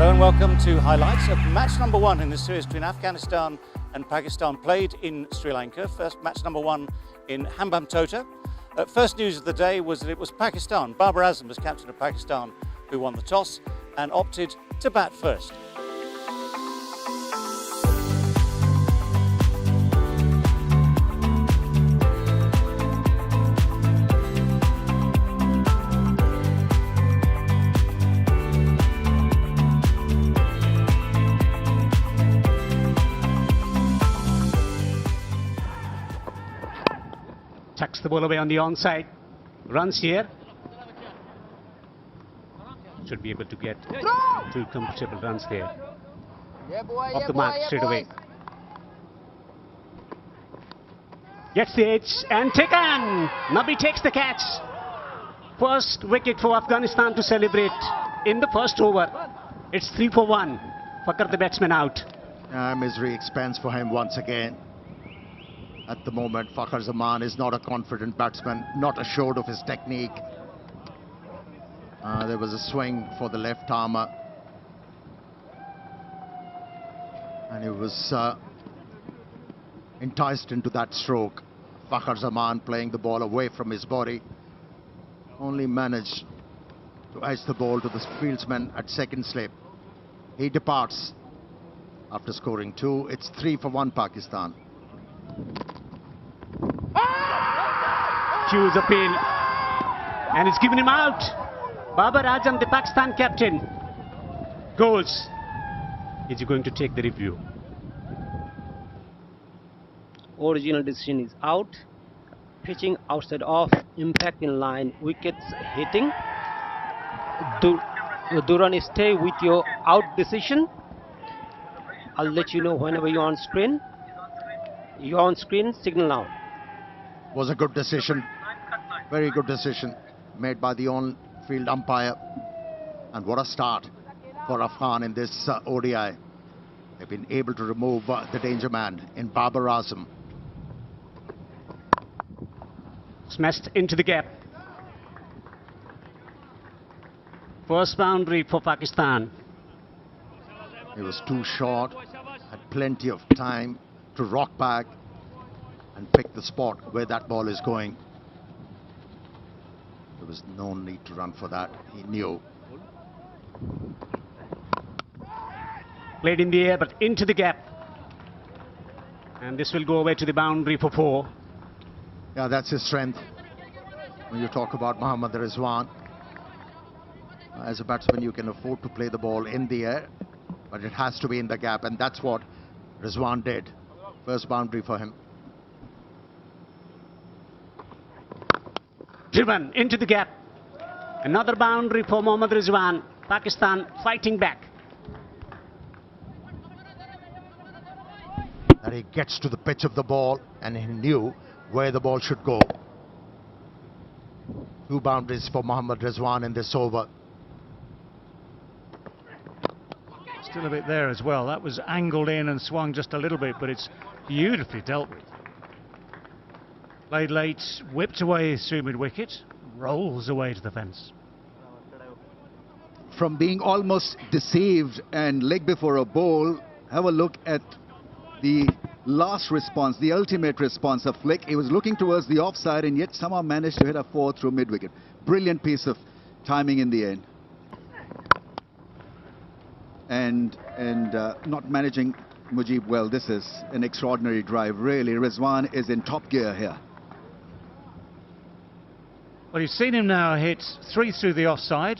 Hello and welcome to highlights of match number one in the series between Afghanistan and Pakistan, played in Sri Lanka. First match number one in Hambantota. First news of the day was that it was Pakistan. Babar Azam was captain of Pakistan who won the toss and opted to bat first. Tucks the ball away on the onside. Runs here. Should be able to get two comfortable runs there. Off the mark straight away. Gets the edge and taken. Nabi takes the catch. First wicket for Afghanistan to celebrate in the first over. It's 3 for 1. Fakar the batsman out. Misery expands for him once again. At the moment, Fakhar Zaman is not a confident batsman, not assured of his technique. There was a swing for the left armer. And he was enticed into that stroke. Fakhar Zaman playing the ball away from his body. Only managed to edge the ball to the fieldsman at second slip. He departs after scoring 2. It's 3 for 1 Pakistan. Hughes appeal, and it's given him out. Babar Azam, the Pakistan captain, goes. Is he going to take the review? Original decision is out. Pitching outside off, impact in line, wickets hitting. Durrani, stay with your out decision. I'll let you know whenever you're on screen. You're on screen, signal now. Was a good decision. Very good decision made by the on-field umpire. And what a start for Afghan in this ODI. They've been able to remove the danger man in Babar Azam. Smashed into the gap. First boundary for Pakistan. He was too short, had plenty of time to rock back and pick the spot where that ball is going. There was no need to run for that. He knew. Played in the air, but into the gap. And this will go away to the boundary for 4. Yeah, that's his strength. When you talk about Mohammad Rizwan, as a batsman, you can afford to play the ball in the air, but it has to be in the gap, and that's what Rizwan did. First boundary for him. Driven into the gap. Another boundary for Mohammad Rizwan. Pakistan fighting back. And he gets to the pitch of the ball, and he knew where the ball should go. 2 boundaries for Mohammad Rizwan in this over. Still a bit there as well. That was angled in and swung just a little bit, but it's beautifully dealt with. Played late, whipped away through mid-wicket, rolls away to the fence. From being almost deceived and leg before a bowl, have a look at the last response, the ultimate response of Flick. He was looking towards the offside and yet somehow managed to hit a 4 through mid-wicket. Brilliant piece of timing in the end. And not managing Mujib well. This is an extraordinary drive, really. Rizwan is in top gear here. Well, you've seen him now hit 3 through the offside.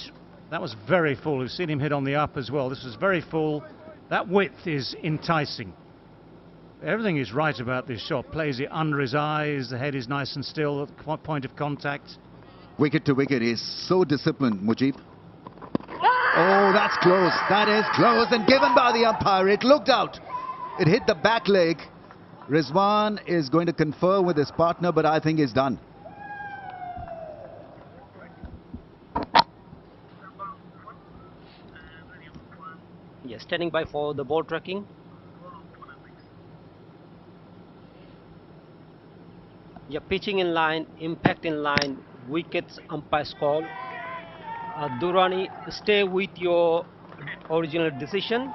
That was very full. You've seen him hit on the up as well. This was very full. That width is enticing. Everything is right about this shot. Plays it under his eyes. The head is nice and still at the point of contact. Wicket to wicket. He's so disciplined, Mujib. Oh, that's close. That is close and given by the umpire. It looked out. It hit the back leg. Rizwan is going to confer with his partner, but I think he's done. Yes, standing by for the ball tracking. Yeah, pitching in line, impact in line, wickets, umpire's call. Durrani, stay with your original decision.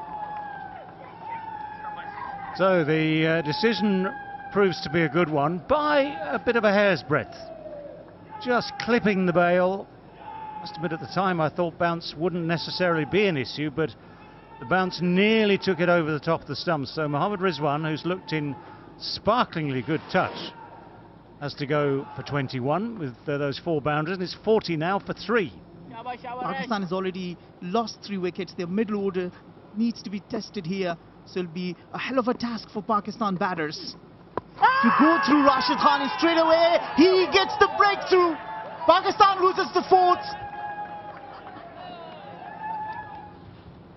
So the decision proves to be a good one by a bit of a hair's breadth. Just clipping the bail. Must admit at the time I thought bounce wouldn't necessarily be an issue, but the bounce nearly took it over the top of the stumps. So Mohammad Rizwan, who's looked in sparklingly good touch, has to go for 21 with those 4 boundaries, and it's 40 now for 3. Pakistan has already lost 3 wickets. Their middle order needs to be tested here, so it'll be a hell of a task for Pakistan batters to go through Rashid Khan, and straight away he gets the breakthrough. Pakistan loses the 4th.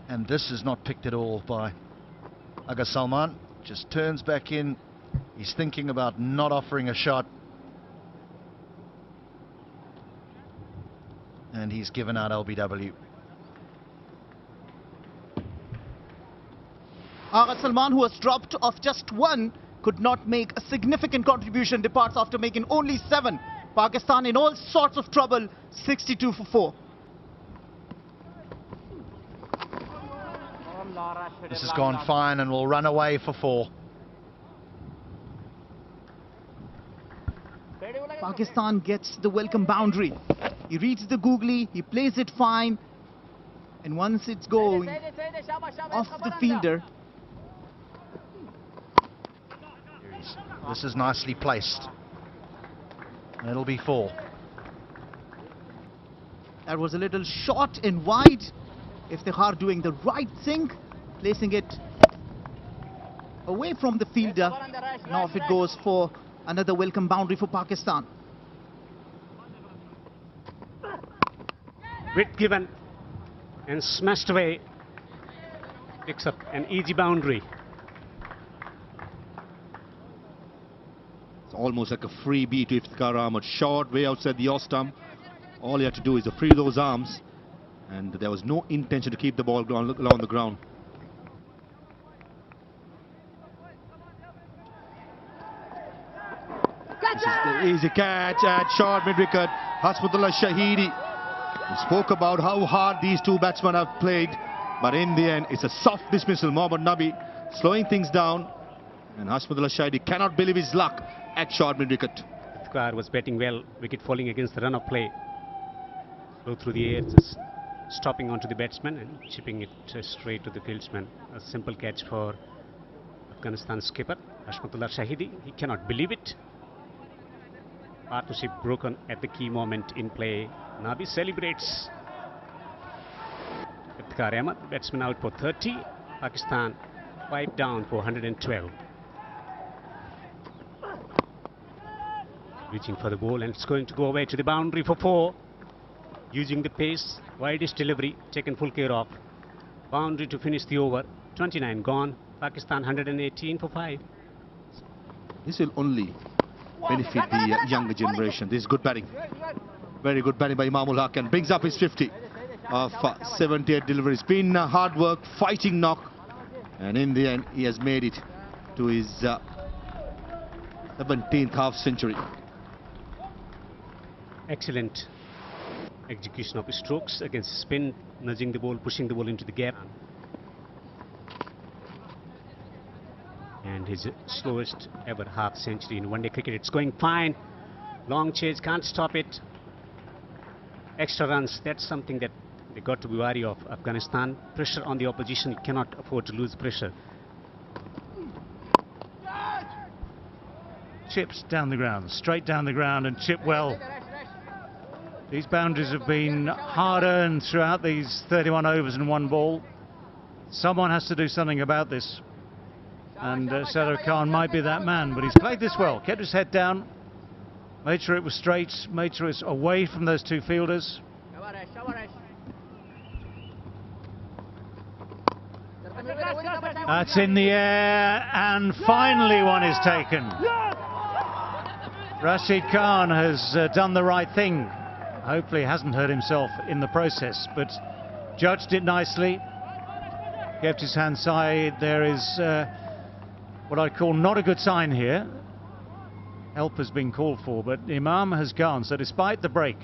And this is not picked at all by Agha Salman. Just turns back in. He's thinking about not offering a shot. And he's given out LBW. Agha Salman, who has dropped off just 1, could not make a significant contribution, departs after making only 7. Pakistan in all sorts of trouble, 62 for 4. This has gone fine and will run away for 4. Pakistan gets the welcome boundary. He reads the googly, he plays it fine, and once it's going off the fielder. This is nicely placed. It'll be 4. That was a little short and wide. Iftikhar doing the right thing, placing it away from the fielder. Now if it goes for another welcome boundary for Pakistan. Width given and smashed away. Picks up an easy boundary. It's almost like a freebie to Iftikhar Ahmed. Short way outside the off stump. All he had to do is to free those arms, and there was no intention to keep the ball along the ground. This is the easy catch at short mid-wicket. Hasmutullah Shahidi. We spoke about how hard these 2 batsmen have played, but in the end it's a soft dismissal. Mohammad Nabi slowing things down, and Hasmutullah Shahidi cannot believe his luck at short mid-wicket. Iftikhar was batting well, wicket falling against the run of play. Slow through the air, just stopping onto the batsman and chipping it straight to the fieldsman. A simple catch for Afghanistan skipper Hasmutullah Shahidi. He cannot believe it. Partnership broken at the key moment in play. Nabi celebrates. Iftikhar Ahmed, batsman out for 30. Pakistan 5 down for 112. Reaching for the ball, and it's going to go away to the boundary for 4. Using the pace, widest delivery, taken full care of. Boundary to finish the over. 29 gone. Pakistan 118 for 5. This will only benefit the younger generation. This is good batting. Very good batting by Imamul Haq, and brings up his 50 of 78 deliveries. Been hard work, fighting knock, and in the end he has made it to his 17th half century. Excellent execution of his strokes against spin, nudging the ball, pushing the ball into the gap. And his slowest ever half century in one-day cricket. It's going fine. Long chase, can't stop it. Extra runs, that's something that they got to be wary of. Afghanistan, pressure on the opposition, you cannot afford to lose pressure. Chips down the ground, straight down the ground, and chip well. These boundaries have been hard earned throughout these 31 overs and 1 ball. Someone has to do something about this. And Sadar Khan might be that man, but he's played this well. Kept his head down, made sure it was straight, made sure it's away from those 2 fielders. That's in the air, and finally one is taken. Rashid Khan has done the right thing. Hopefully hasn't hurt himself in the process, but judged it nicely. Kept his hand side. There is what I call not a good sign here. Help has been called for, but Imam has gone. So despite the break,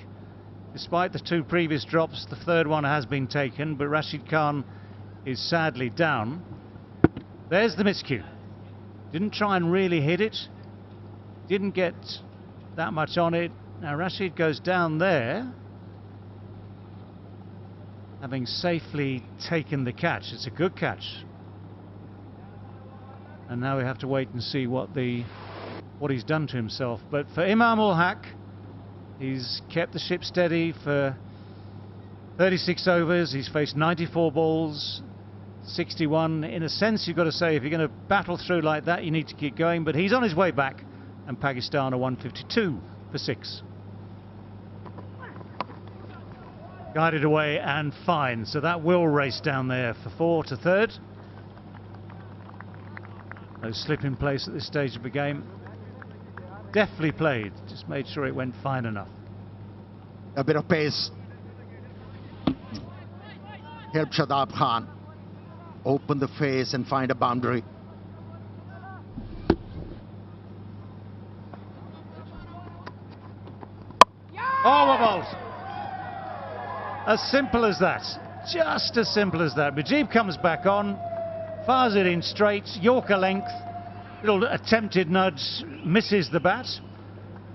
despite the 2 previous drops, the 3rd one has been taken, but Rashid Khan is sadly down. There's the miscue. Didn't try and really hit it. Didn't get that much on it. Now Rashid goes down there, having safely taken the catch. It's a good catch. And now we have to wait and see what he's done to himself. But for Imam Ul Haq, he's kept the ship steady for 36 overs. He's faced 94 balls, 61. In a sense, you've got to say, if you're going to battle through like that, you need to keep going. But he's on his way back, and Pakistan are 152 for 6. Guided away and fine. So that will race down there for 4 to third. No slip in place at this stage of the game. Deftly played, just made sure it went fine enough. A bit of pace. Help Shadab Khan open the face and find a boundary. Over bowls. As simple as that. Just as simple as that. Mujib comes back on, fires it in straight, Yorker length, little attempted nudge, misses the bat,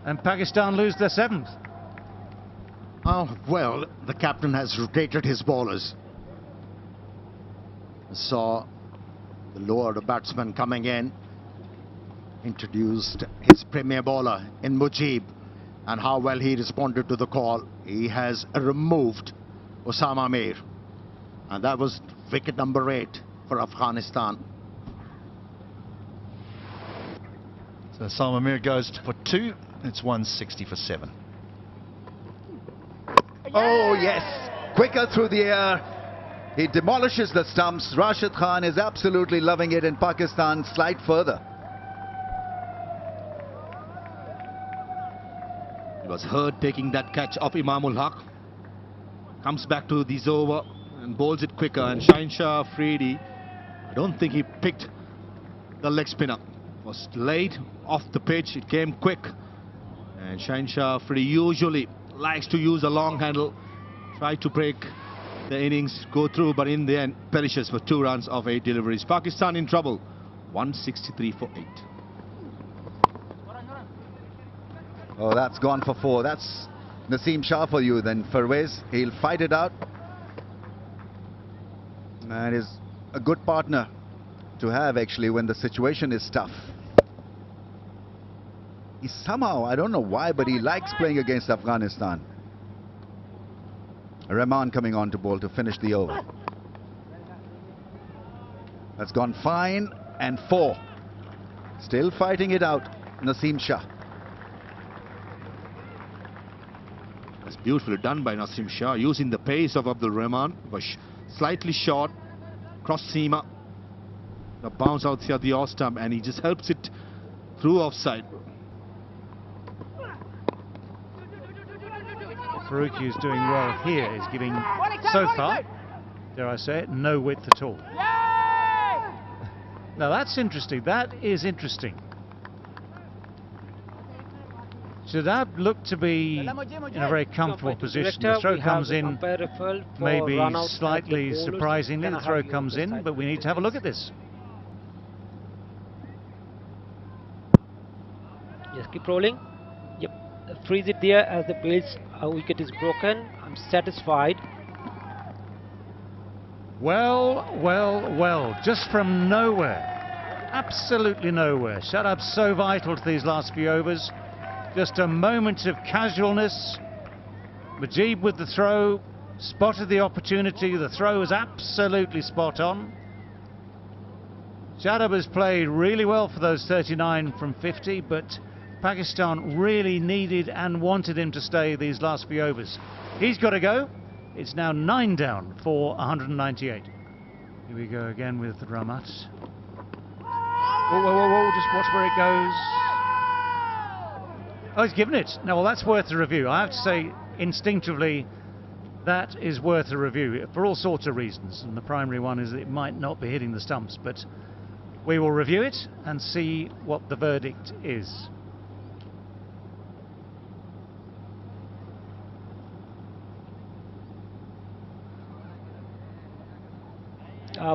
and Pakistan lose their 7th. Oh, well, the captain has rotated his bowlers. Saw the lower order batsman coming in, introduced his premier bowler in Mujib, and how well he responded to the call. He has removed Osama Mir, and that was wicket number 8 for Afghanistan. So Osama Mir goes for 2. It's 160 for 7. Oh, yes. Quicker through the air. He demolishes the stumps. Rashid Khan is absolutely loving it, and Pakistan slide further. He was hurt taking that catch off Imam Ul Haq. Comes back to this over and bowls it quicker. And Shaheen Afridi, I don't think he picked the leg spinner. Was laid off the pitch. It came quick. And Shaheen Afridi usually likes to use a long handle, try to break the innings, go through, but in the end perishes for 2 runs of 8 deliveries. Pakistan in trouble. 163 for 8. Oh, that's gone for 4. That's Naseem Shah for you then. Pervez, he'll fight it out. And is a good partner to have actually when the situation is tough. He somehow, I don't know why, but he likes playing against Afghanistan. Rahman coming on to bowl to finish the over. That's gone fine, and 4. Still fighting it out, Naseem Shah. That's beautifully done by Naseem Shah, using the pace of Abdul Rahman. Was slightly short, cross seamer, the bounce out here the off stump, and he just helps it through offside. Faruqi is doing well here. He's giving, so far, dare I say it, no width at all. Now that's interesting. That is interesting. Shadab looked to be in a very comfortable position. The throw comes in, maybe slightly surprisingly, the throw comes in, but we need to have a look at this. Just keep rolling. Yep, freeze it there as the base wicket is broken. I'm satisfied. Well, well, well, just from nowhere, absolutely nowhere. Shadab's so vital to these last few overs. Just a moment of casualness. Mujib with the throw, spotted the opportunity. The throw was absolutely spot on. Shadab has played really well for those 39 from 50, but Pakistan really needed and wanted him to stay these last few overs. He's got to go. It's now 9 down for 198. Here we go again with Ramat. Whoa, whoa, whoa, whoa, just watch where it goes. Oh, he's given it. No, well, that's worth a review. I have to say, instinctively, that is worth a review for all sorts of reasons. And the primary one is that it might not be hitting the stumps, but we will review it and see what the verdict is.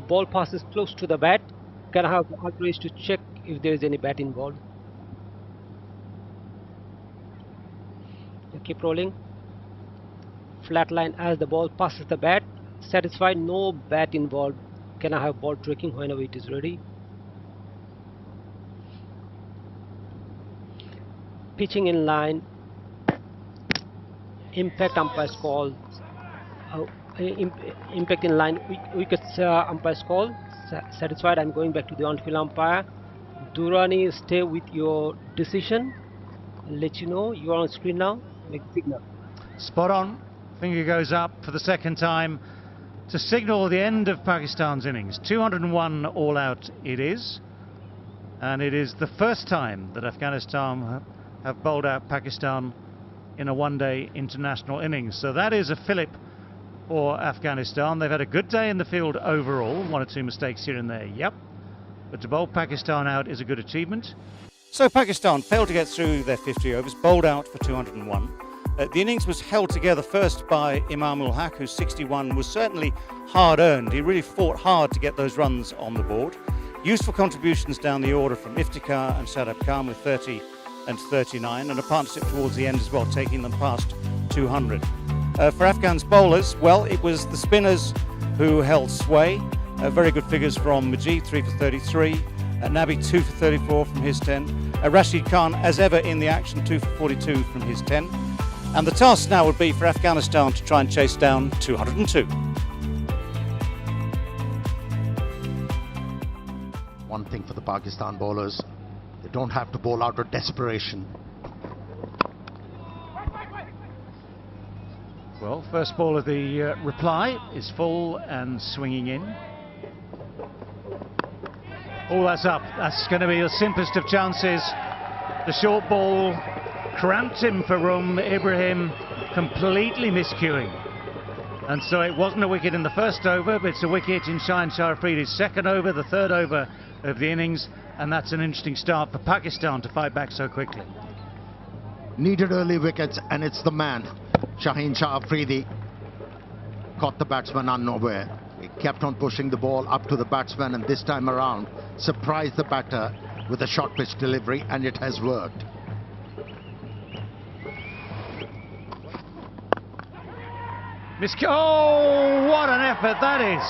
ball passes close to the bat, can I have the authorized to check if there is any bat involved? Keep rolling. Flat line as the ball passes the bat. Satisfied, no bat involved. Can I have ball tracking whenever it is ready? Pitching in line. Impact umpire's call. Impact in line. Wickets umpire's call. Satisfied. I'm going back to the on-field umpire. Durrani, stay with your decision. I'll let you know. You are on screen now. Make signal. Spot on. Finger goes up for the second time to signal the end of Pakistan's innings. 201 all out it is. And it is the first time that Afghanistan have bowled out Pakistan in a one-day international innings. So that is a fillip for Afghanistan. They've had a good day in the field overall. One or two mistakes here and there, yep. But to bowl Pakistan out is a good achievement. So Pakistan failed to get through their 50 overs, bowled out for 201. The innings was held together first by Imam ul Haq, whose 61 was certainly hard earned. He really fought hard to get those runs on the board. Useful contributions down the order from Iftikhar and Shadab Khan with 30 and 39, and a partnership towards the end as well, taking them past 200. For Afghan's bowlers, well, it was the spinners who held sway. Very good figures from Majid, 3 for 33. Nabi, 2 for 34 from his 10. Rashid Khan, as ever in the action, 2 for 42 from his 10. And the task now would be for Afghanistan to try and chase down 202. One thing for the Pakistan bowlers, they don't have to bowl out of desperation. Well, first ball of the reply is full and swinging in. Oh, that's up. That's going to be the simplest of chances. The short ball cramped him for room. Ibrahim completely miscuing. And so it wasn't a wicket in the first over, but it's a wicket in Shaheen Shah Afridi's second over, the third over of the innings. And that's an interesting start for Pakistan to fight back so quickly. Needed early wickets, and it's the man, Shaheen Shah Afridi, caught the batsman unaware. He kept on pushing the ball up to the batsman, and this time around surprised the batter with a short pitch delivery, and it has worked. Oh, what an effort that is!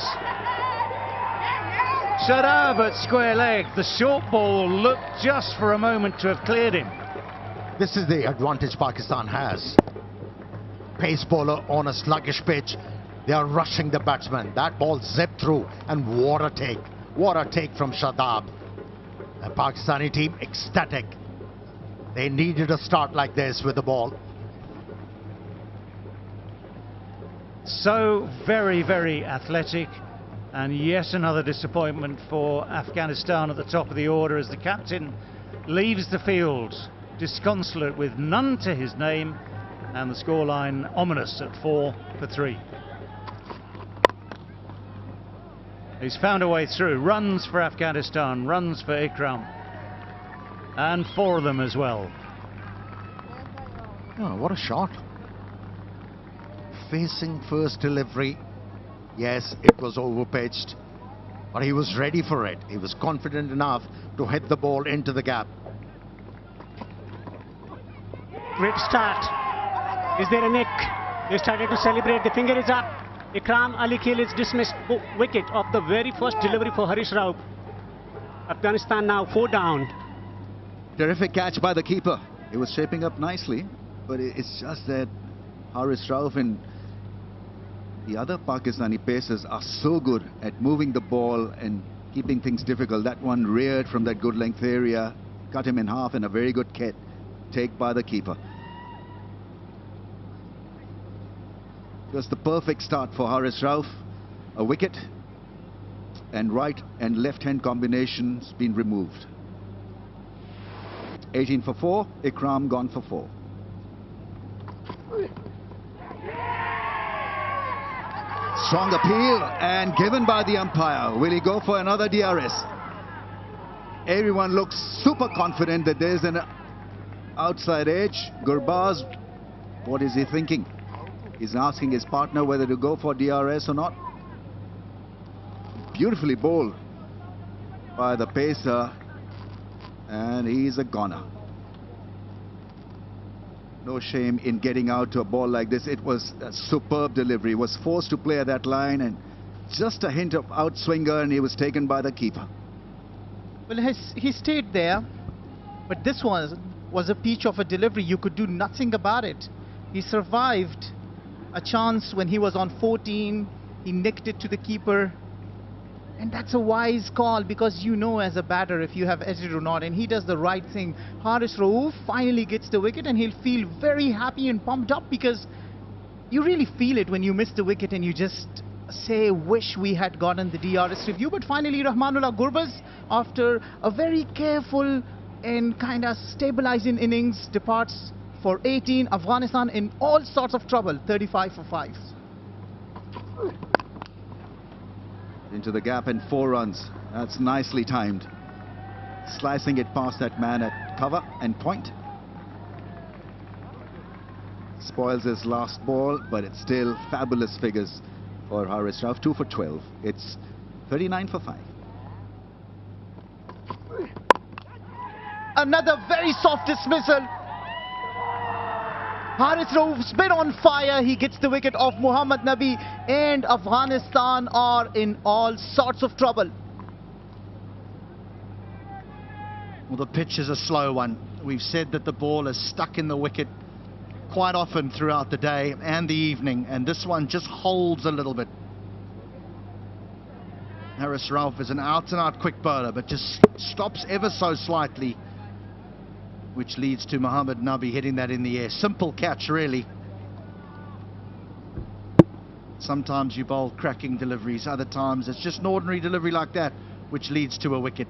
Shadab at square leg. The short ball looked just for a moment to have cleared him. This is the advantage Pakistan has. Pace bowler on a sluggish pitch. They are rushing the batsman. That ball zipped through, and what a take. What a take from Shadab. The Pakistani team ecstatic. They needed a start like this with the ball. So very, very athletic. And yet another disappointment for Afghanistan at the top of the order as the captain leaves the field disconsolate with none to his name, and the scoreline ominous at 4 for 3. He's found a way through. Runs for Afghanistan, runs for Ikram, and 4 of them as well. Oh, what a shot. Facing first delivery. Yes, it was overpitched, but he was ready for it. He was confident enough to hit the ball into the gap. Great start. Is there a nick? They started to celebrate. The finger is up. Ikram Ali Khail is dismissed. Wicket of the very first delivery for Harish Rauf. Afghanistan now 4 down. Terrific catch by the keeper. It was shaping up nicely, but it's just that Harish Rauf and the other Pakistani pacers are so good at moving the ball and keeping things difficult. That one reared from that good length area, cut him in half, and a very good take by the keeper. Just the perfect start for Harish Rauf. A wicket, and right and left hand combinations been removed. 18 for 4, Ikram gone for 4. Strong appeal and given by the umpire. Will he go for another DRS? Everyone looks super confident that there's an outside edge. Gurbaz, what is he thinking? He's asking his partner whether to go for DRS or not. beautifully bowled by the pacer, and he's a goner. No shame in getting out to a ball like this. It was a superb delivery. He was forced to play at that line, and just a hint of outswinger, and he was taken by the keeper. Well, he stayed there, but this was a peach of a delivery. You could do nothing about it. He survived a chance when he was on 14. He nicked it to the keeper. And that's a wise call, because you know as a batter if you have edged it or not, and he does the right thing. Haris Rauf finally gets the wicket, and he'll feel very happy and pumped up, because you really feel it when you miss the wicket and you just say, wish we had gotten the DRS review. But finally Rahmanullah Gurbaz, after a very careful and kind of stabilizing innings, departs for 18. Afghanistan in all sorts of trouble, 35 for 5. Into the gap and 4 runs. That's nicely timed. Slicing it past that man at cover and point. Spoils his last ball, but it's still fabulous figures for Haris Rauf. 2 for 12. It's 39 for 5. Another very soft dismissal. Haris Rauf's been on fire. He gets the wicket off Mohammad Nabi, and Afghanistan are in all sorts of trouble. Well, the pitch is a slow one. We've said that the ball is stuck in the wicket quite often throughout the day and the evening, and this one just holds a little bit. Haris Rauf is an out-and-out quick bowler, but just stops ever so slightly, which leads to Mohammad Nabi hitting that in the air. Simple catch, really. Sometimes you bowl cracking deliveries, other times it's just an ordinary delivery like that, which leads to a wicket.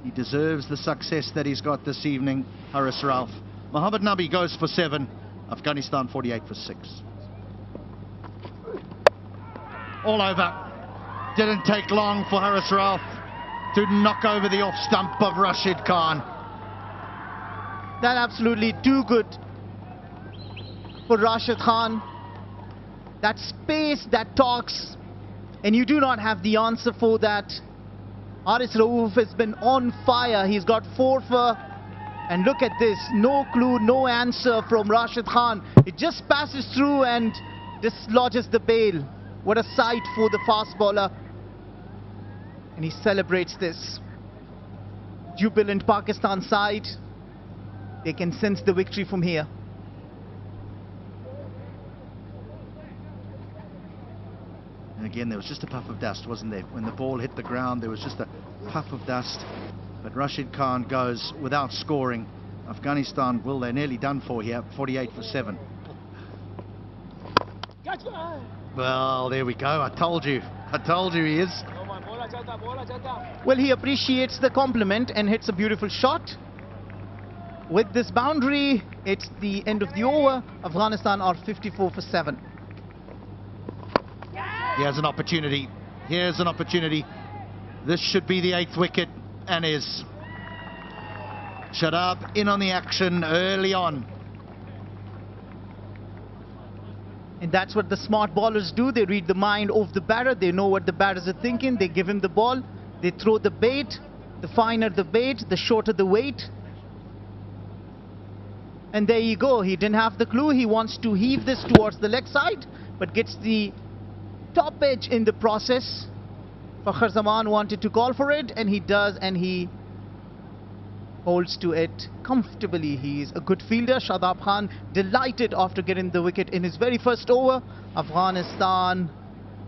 He deserves the success that he's got this evening, Haris Rauf. Mohammad Nabi goes for 7, Afghanistan 48 for 6. All over. Didn't take long for Haris Rauf to knock over the off stump of Rashid Khan. That absolutely too good for Rashid Khan. That space that talks, and you do not have the answer for that. Haris Rauf has been on fire. He's got 4 for, and look at this, no clue, no answer from Rashid Khan. It just passes through and dislodges the bail. What a sight for the fast bowler. And he celebrates this. Jubilant Pakistan side. They can sense the victory from here. And again, there was just a puff of dust, wasn't there? When the ball hit the ground, there was just a puff of dust. But Rashid Khan goes without scoring. Afghanistan, well, they're nearly done for here, 48 for 7. Well, there we go. I told you he is. Well, he appreciates the compliment and hits a beautiful shot. With this boundary, it's the end of the over. Afghanistan are 54 for 7. Here's an opportunity. Here's an opportunity. This should be the 8th wicket, and is. Shadab in on the action early on. And that's what the smart bowlers do. They read the mind of the batter. They know what the batters are thinking. They give him the ball. They throw the bait. The finer the bait, the shorter the weight. And there you go. He didn't have the clue. He wants to heave this towards the leg side, but gets the top edge in the process. Fakhar Zaman wanted to call for it, and he does, and he holds to it comfortably. He's a good fielder. Shadab Khan delighted after getting the wicket in his very first over. Afghanistan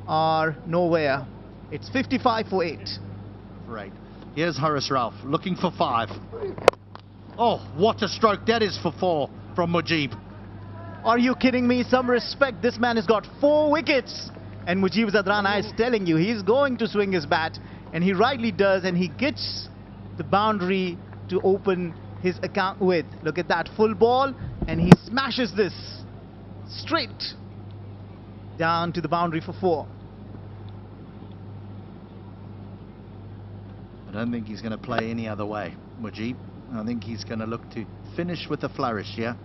are nowhere. It's 55 for 8. Right. Here's Haris Rauf looking for 5. Oh, what a stroke. That is for 4 from Mujib. Are you kidding me? Some respect. This man has got 4 wickets. And Mujib Zadrana is telling you he's going to swing his bat. And he rightly does. And he gets the boundary to open his account with. Look at that full ball. And he smashes this straight down to the boundary for 4. I don't think he's going to play any other way, Mujib. I think he's going to look to finish with a flourish, yeah?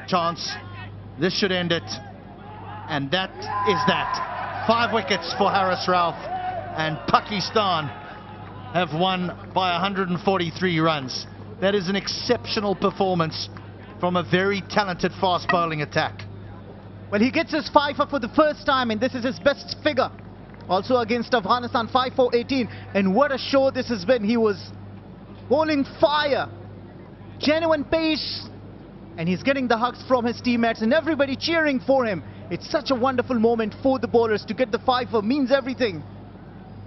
Chance. This should end it. And that is that. 5 wickets for Haris Rauf, and Pakistan have won by 143 runs. That is an exceptional performance from a very talented fast bowling attack. Well, he gets his 5 for the first time, and this is his best figure. Also against Afghanistan, 5 for 18. And what a show this has been. He was bowling fire, genuine pace, and he's getting the hugs from his teammates and everybody cheering for him. It's such a wonderful moment for the bowlers. To get the 5 means everything.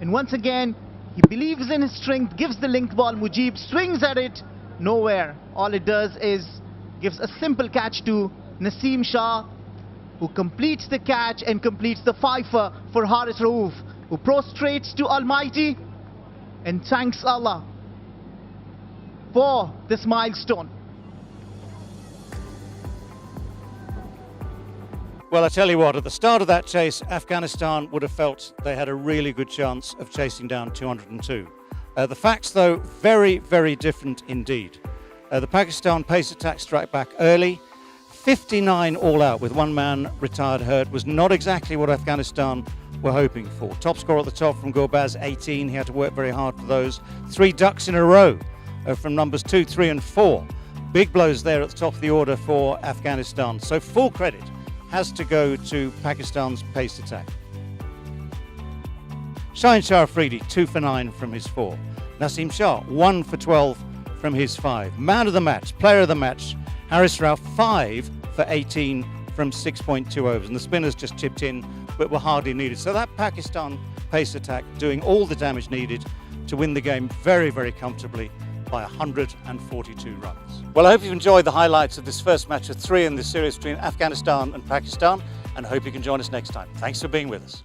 And once again, he believes in his strength, gives the link ball. Mujib swings at it, nowhere. All it does is gives a simple catch to Naseem Shah, who completes the catch and completes the 5 for Haris Rauf, who prostrates to Almighty and thanks Allah for this milestone. Well, I tell you what, at the start of that chase, Afghanistan would have felt they had a really good chance of chasing down 202. The facts, though, very, very different indeed. The Pakistan pace attack struck back early. 59 all out with one man retired hurt was not exactly what Afghanistan were hoping for. Top score at the top from Gurbaz, 18. He had to work very hard for those. 3 ducks in a row from numbers 2, 3 and 4. Big blows there at the top of the order for Afghanistan. So full credit has to go to Pakistan's pace attack. Shaheen Shah Afridi, 2 for 9 from his 4. Naseem Shah, 1 for 12 from his 5. Man of the match, player of the match, Haris Rauf, 5 for 18 from 6.2 overs. And the spinners just chipped in, but were hardly needed. So that Pakistan pace attack doing all the damage needed to win the game very, very comfortably by 142 runs. Well, I hope you've enjoyed the highlights of this first match of 3 in the series between Afghanistan and Pakistan, and I hope you can join us next time. Thanks for being with us.